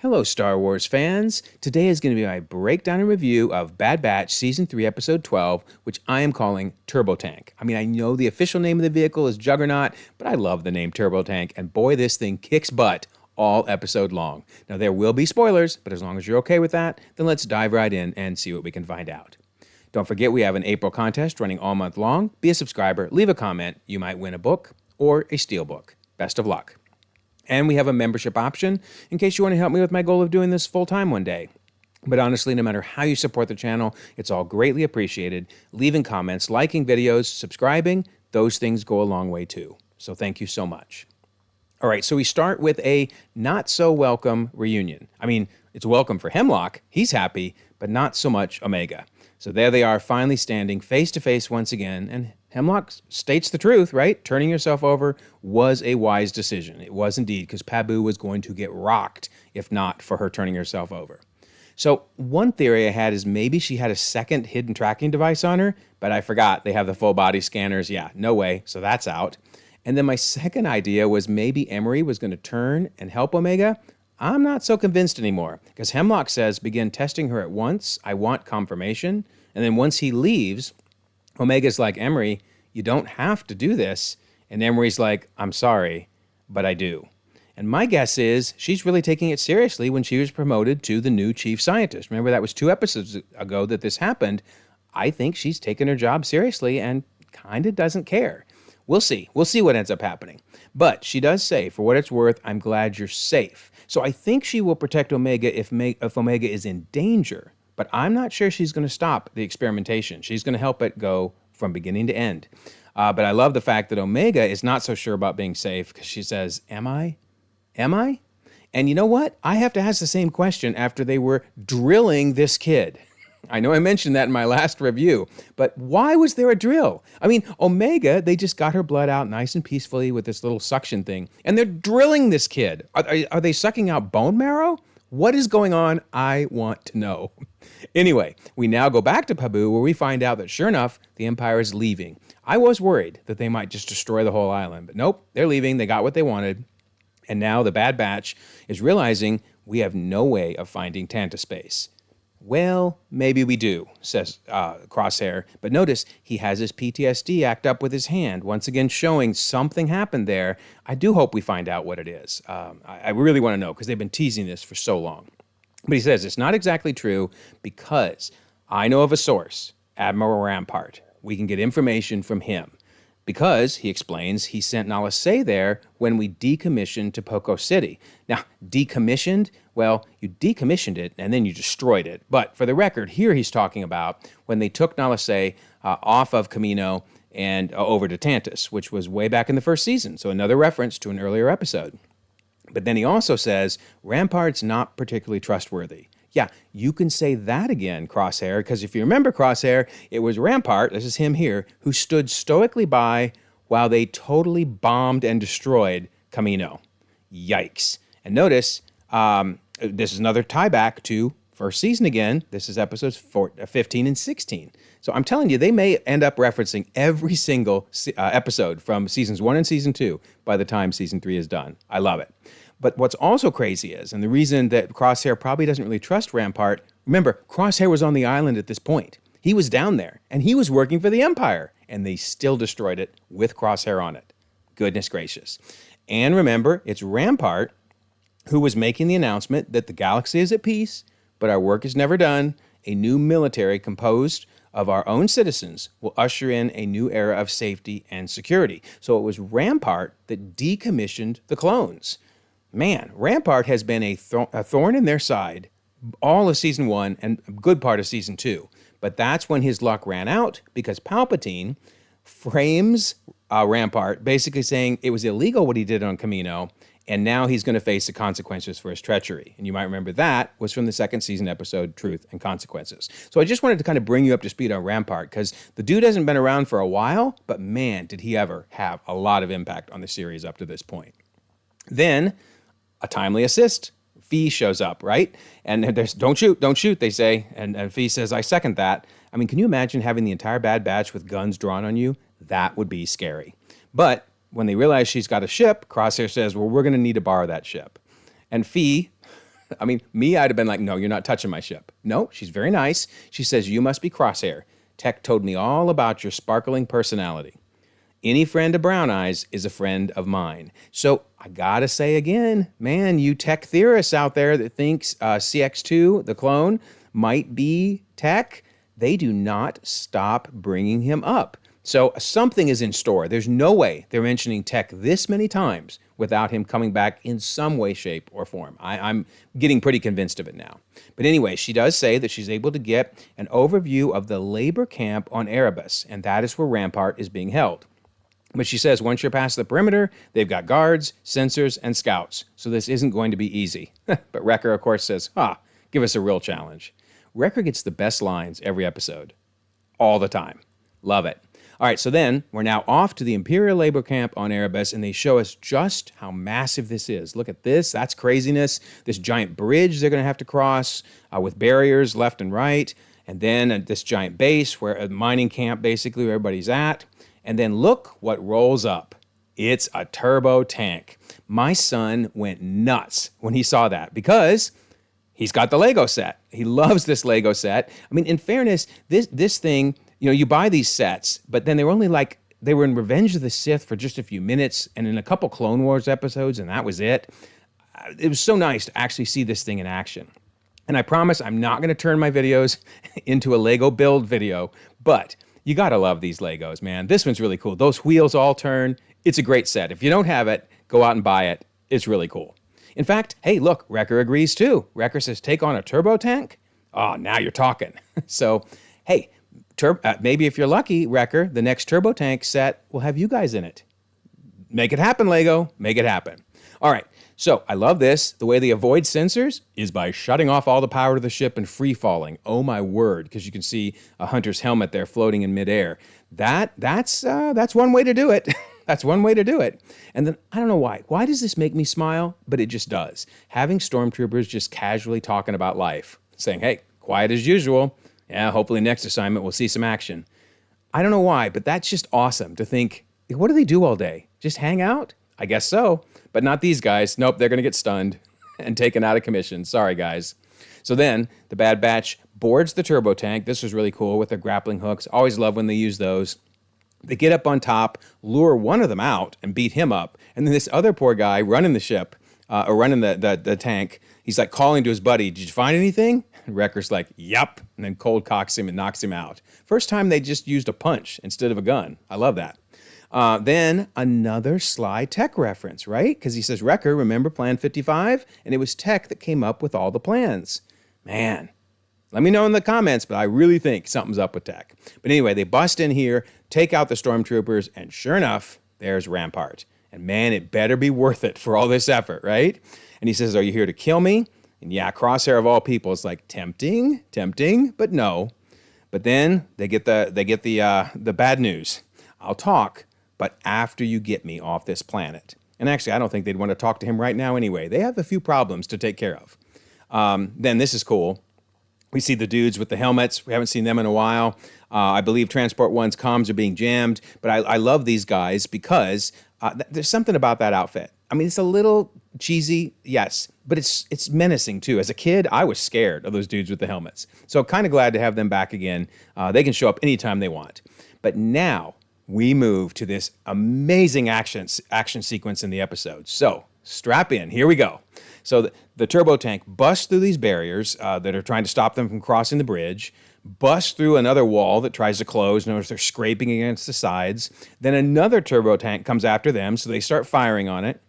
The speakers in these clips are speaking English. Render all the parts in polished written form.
Hello, Star Wars fans. Today is going to be my breakdown and review of Bad Batch Season 3, Episode 12, which I am calling Turbo Tank. I mean, I know the official name of the vehicle is Juggernaut, but I love the name Turbo Tank, and boy, this thing kicks butt all episode long. Now, there will be spoilers, but as long as you're okay with that, then let's dive right in and see what we can find out. Don't forget, we have an April contest running all month long. Be a subscriber, leave a comment. You might win a book or a steelbook. Best of luck. And we have a membership option in case you want to help me with my goal of doing this full time one day. But honestly, no matter how you support the channel, it's all greatly appreciated. Leaving comments, liking videos, subscribing, those things go a long way too. So thank you so much. All right, so we start with a not so welcome reunion. I mean, it's welcome for Hemlock, he's happy, but not so much Omega. So there they are, finally standing face to face once again, and Hemlock states the truth, right? Turning yourself over was a wise decision. It was indeed, because Pabu was going to get rocked if not for her turning herself over. So one theory I had is maybe she had a second hidden tracking device on her, but I forgot they have the full body scanners. Yeah, no way, so that's out. And then my second idea was maybe Emery was going to turn and help Omega. I'm not so convinced anymore, because Hemlock says begin testing her at once. I want confirmation. And then once he leaves, Omega's like, Emery, you don't have to do this. And Emery's like, I'm sorry, but I do. And my guess is she's really taking it seriously when she was promoted to the new chief scientist. Remember, that was 2 episodes ago that this happened. I think she's taken her job seriously and kind of doesn't care. We'll see. We'll see what ends up happening. But she does say, for what it's worth, I'm glad you're safe. So I think she will protect Omega if Omega is in danger. But I'm not sure she's going to stop the experimentation. She's going to help it go from beginning to end. But I love the fact that Omega is not so sure about being safe because she says, am I? Am I? And you know what? I have to ask the same question after they were drilling this kid. I know I mentioned that in my last review, but why was there a drill? I mean, Omega, they just got her blood out nice and peacefully with this little suction thing, and they're drilling this kid. Are they sucking out bone marrow? What is going on? I want to know. Anyway, we now go back to Pabu where we find out that sure enough, the Empire is leaving. I was worried that they might just destroy the whole island, but nope, they're leaving. They got what they wanted. And now the Bad Batch is realizing we have no way of finding Tantaspace. Well, maybe we do, says Crosshair. But notice he has his PTSD act up with his hand, once again showing something happened there. I do hope we find out what it is. I really want to know because they've been teasing this for so long. But he says it's not exactly true because I know of a source, Admiral Rampart. We can get information from him. Because, he explains, he sent Nala Se there when we decommissioned Topoko City. Now, decommissioned? Well, you decommissioned it and then you destroyed it. But for the record, here he's talking about when they took Nala Se off of Kamino and over to Tantus, which was way back in the first season. So another reference to an earlier episode. But then he also says, Rampart's not particularly trustworthy. Yeah, you can say that again, Crosshair, because if you remember Crosshair, it was Rampart, this is him here, who stood stoically by while they totally bombed and destroyed Kamino. Yikes. And notice, this is another tie back to first season again. This is episodes 15 and 16. So I'm telling you, they may end up referencing every single episode from seasons 1 and season 2 by the time season 3 is done. I love it. But what's also crazy is, and the reason that Crosshair probably doesn't really trust Rampart, remember, Crosshair was on the island at this point. He was down there, and he was working for the Empire, and they still destroyed it with Crosshair on it. Goodness gracious. And remember, it's Rampart who was making the announcement that the galaxy is at peace, but our work is never done. A new military composed of our own citizens will usher in a new era of safety and security. So it was Rampart that decommissioned the clones. Man, Rampart has been a thorn in their side all of season 1 and a good part of season 2. But that's when his luck ran out because Palpatine frames Rampart basically saying it was illegal what he did on Kamino, and now he's going to face the consequences for his treachery. And you might remember that was from the second season episode, Truth and Consequences. So I just wanted to kind of bring you up to speed on Rampart because the dude hasn't been around for a while, but man, did he ever have a lot of impact on the series up to this point. Then a timely assist. Fee shows up, right? And there's, don't shoot, they say. And Fee says, I second that. I mean, can you imagine having the entire Bad Batch with guns drawn on you? That would be scary. But when they realize she's got a ship, Crosshair says, well, we're going to need to borrow that ship. And Fee I mean, me, I'd have been like, no, you're not touching my ship. No, she's very nice. She says, you must be Crosshair. Tech told me all about your sparkling personality. Any friend of Brown Eyes is a friend of mine. So I gotta say again, man, you tech theorists out there that thinks CX2, the clone, might be Tech, they do not stop bringing him up. So something is in store. There's no way they're mentioning Tech this many times without him coming back in some way, shape, or form. I'm getting pretty convinced of it now. But anyway, she does say that she's able to get an overview of the labor camp on Erebus, and that is where Rampart is being held. But she says once you're past the perimeter, they've got guards, sensors, and scouts. So this isn't going to be easy. But Wrecker, of course, says, give us a real challenge. Wrecker gets the best lines every episode. All the time. Love it. All right, so then we're now off to the Imperial labor camp on Erebus, and they show us just how massive this is. Look at this. That's craziness. This giant bridge they're going to have to cross with barriers left and right. And then this giant base where a mining camp, basically, where everybody's at. And then look what rolls up. It's a turbo tank. My son went nuts when he saw that because he's got the Lego set. He loves this Lego set. I mean, in fairness, this thing, you buy these sets, but then they were in Revenge of the Sith for just a few minutes and in a couple Clone Wars episodes, and that was it. It was so nice to actually see this thing in action. And I promise I'm not going to turn my videos into a Lego build video, but you got to love these Legos, man. This one's really cool. Those wheels all turn. It's a great set. If you don't have it, go out and buy it. It's really cool. In fact, hey, look, Wrecker agrees too. Wrecker says, take on a turbo tank? Oh, now you're talking. So, hey, maybe if you're lucky, Wrecker, the next turbo tank set will have you guys in it. Make it happen, Lego. Make it happen. All right. So I love this. The way they avoid sensors is by shutting off all the power to the ship and free falling. Oh my word! Because you can see a hunter's helmet there floating in midair. That's one way to do it. That's one way to do it. And then I don't know why. Why does this make me smile? But it just does. Having stormtroopers just casually talking about life, saying, "Hey, quiet as usual. Yeah, hopefully next assignment we'll see some action." I don't know why, but that's just awesome to think. What do they do all day? Just hang out? I guess so. But not these guys. Nope, they're going to get stunned and taken out of commission. Sorry, guys. So then the Bad Batch boards the turbo tank. This was really cool with their grappling hooks. Always love when they use those. They get up on top, lure one of them out, and beat him up. And then this other poor guy running the ship, or running the tank, he's like calling to his buddy, "Did you find anything?" And Wrecker's like, "Yup," and then cold cocks him and knocks him out. First time they just used a punch instead of a gun. I love that. Then another sly Tech reference, right? Because he says, "Wrecker, remember Plan 55?" And it was Tech that came up with all the plans. Man, let me know in the comments, but I really think something's up with Tech. But anyway, they bust in here, take out the stormtroopers, and sure enough, there's Rampart. And man, it better be worth it for all this effort, right? And he says, "Are you here to kill me?" And yeah, Crosshair of all people is like, tempting, but no. But then they get the bad news. "I'll talk, but after you get me off this planet." And actually, I don't think they'd want to talk to him right now anyway. They have a few problems to take care of. Then this is cool. We see the dudes with the helmets. We haven't seen them in a while. I believe Transport One's comms are being jammed. But I love these guys because there's something about that outfit. I mean, it's a little cheesy, yes, but it's menacing too. As a kid, I was scared of those dudes with the helmets. So kind of glad to have them back again. They can show up anytime they want. But now we move to this amazing action sequence in the episode. So strap in. Here we go. So the turbo tank busts through these barriers that are trying to stop them from crossing the bridge, busts through another wall that tries to close. Notice they're scraping against the sides. Then another turbo tank comes after them, so they start firing on it.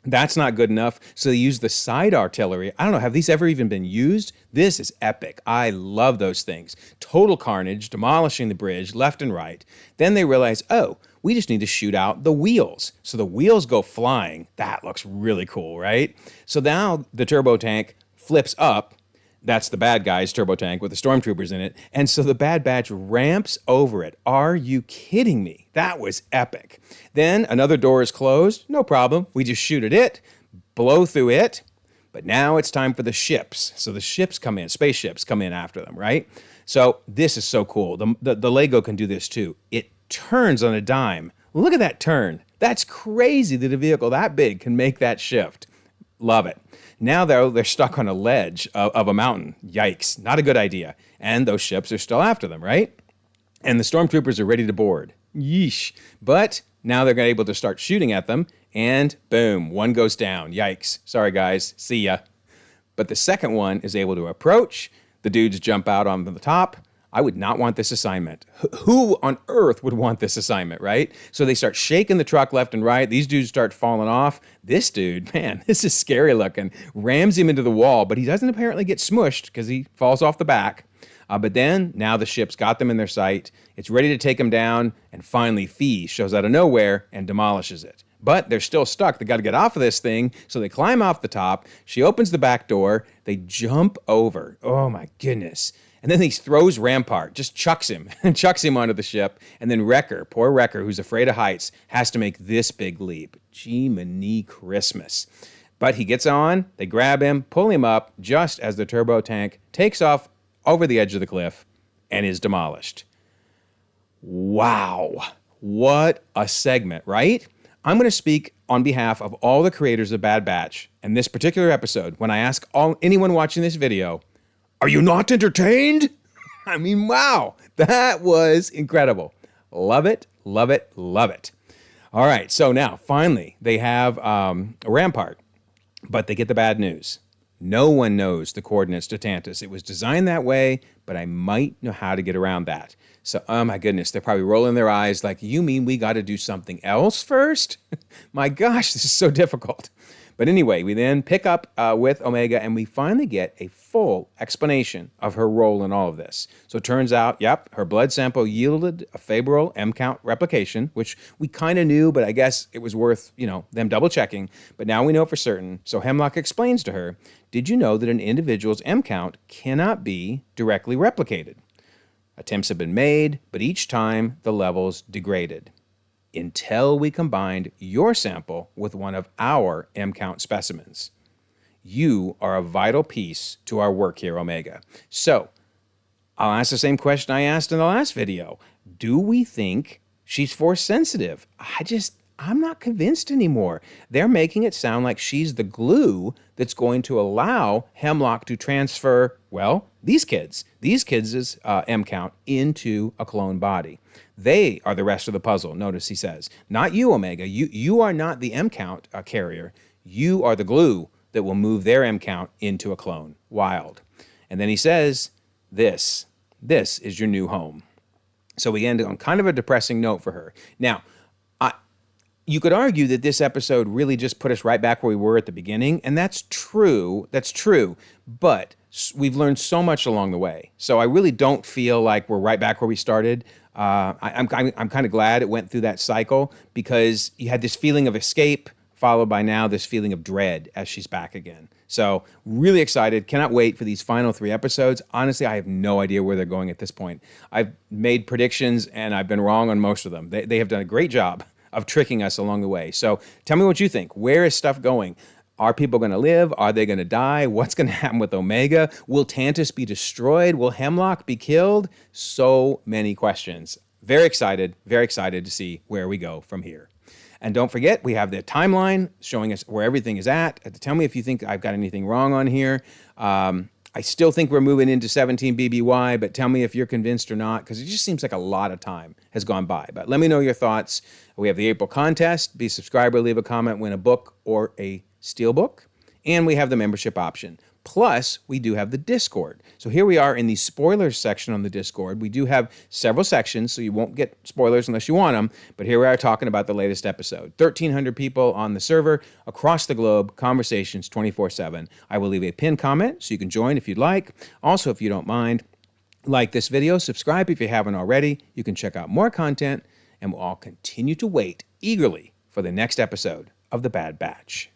That's not good enough, so they use the side artillery. I don't know, have these ever even been used? This is epic. I love those things. Total carnage, demolishing the bridge left and right. Then they realize, oh, we just need to shoot out the wheels. So the wheels go flying. That looks really cool, right? So now the turbo tank flips up. That's the bad guy's turbo tank with the stormtroopers in it. And so the Bad Batch ramps over it. Are you kidding me? That was epic. Then another door is closed. No problem. We just shoot at it, blow through it. But now it's time for the ships. So the ships come in, spaceships come in after them, right? So this is so cool. The Lego can do this too. It turns on a dime. Look at that turn. That's crazy that a vehicle that big can make that shift. Love it. Now, though, they're stuck on a ledge of a mountain. Yikes. Not a good idea. And those ships are still after them, right? And the stormtroopers are ready to board. Yeesh. But now they're able to start shooting at them, and boom, one goes down. Yikes. Sorry, guys. See ya. But the second one is able to approach. The dudes jump out on the top. I would not want this assignment. Who on earth would want this assignment, right? So they start shaking the truck left and right. These dudes start falling off. This dude, man, this is scary looking. Rams him into the wall, but he doesn't apparently get smushed because he falls off the back. But then, now the ship's got them in their sight. It's ready to take them down, and finally Fee shows out of nowhere and demolishes it. But they're still stuck. They got to get off of this thing, so they climb off the top. She opens the back door. They jump over. Oh, my goodness. And then he throws Rampart, just chucks him onto the ship. And then Wrecker, poor Wrecker, who's afraid of heights, has to make this big leap. Gee-many Christmas. But he gets on, they grab him, pull him up, just as the turbo tank takes off over the edge of the cliff and is demolished. Wow. What a segment, right? I'm going to speak on behalf of all the creators of Bad Batch in this particular episode when I ask anyone watching this video, are you not entertained? I mean, wow, that was incredible. Love it, love it, love it. All right, so now, finally, they have a Rampart, but they get the bad news. No one knows the coordinates to Tantus. It was designed that way, but I might know how to get around that. So, oh my goodness, they're probably rolling their eyes like, you mean we got to do something else first? My gosh, this is so difficult. But anyway, we then pick up with Omega, and we finally get a full explanation of her role in all of this. So it turns out, yep, her blood sample yielded a favorable M-count replication, which we kind of knew, but I guess it was worth, them double-checking. But now we know for certain. So Hemlock explains to her, did you know that an individual's M-count cannot be directly replicated? Attempts have been made, but each time the levels degraded. Until we combined your sample with one of our M-count specimens. You are a vital piece to our work here, Omega. So, I'll ask the same question I asked in the last video. Do we think she's force sensitive? I'm not convinced anymore. They're making it sound like she's the glue that's going to allow Hemlock to transfer, these kids' M-count into a clone body. They are the rest of the puzzle, notice he says. Not you, Omega. You are not the M-count carrier. You are the glue that will move their M-count into a clone. Wild. And then he says, this is your new home. So we end on kind of a depressing note for her. Now, you could argue that this episode really just put us right back where we were at the beginning, and that's true. But we've learned so much along the way. So I really don't feel like we're right back where we started. I'm kind of glad it went through that cycle because you had this feeling of escape followed by now this feeling of dread as she's back again. So really excited. Cannot wait for these final 3 episodes. Honestly, I have no idea where they're going at this point. I've made predictions and I've been wrong on most of them. They have done a great job of tricking us along the way. So tell me what you think. Where is stuff going? Are people going to live? Are they going to die? What's going to happen with Omega? Will Tantus be destroyed? Will Hemlock be killed? So many questions. Very excited to see where we go from here. And don't forget, we have the timeline showing us where everything is at. Tell me if you think I've got anything wrong on here. I still think we're moving into 17 BBY, but tell me if you're convinced or not, because it just seems like a lot of time has gone by. But let me know your thoughts. We have the April contest. Be a subscriber, leave a comment, win a book or a steelbook. And we have the membership option. Plus, we do have the Discord. So here we are in the spoilers section on the Discord. We do have several sections, so you won't get spoilers unless you want them. But here we are talking about the latest episode. 1,300 people on the server across the globe, conversations 24/7. I will leave a pinned comment so you can join if you'd like. Also, if you don't mind, like this video, subscribe if you haven't already. You can check out more content, and we'll all continue to wait eagerly for the next episode of The Bad Batch.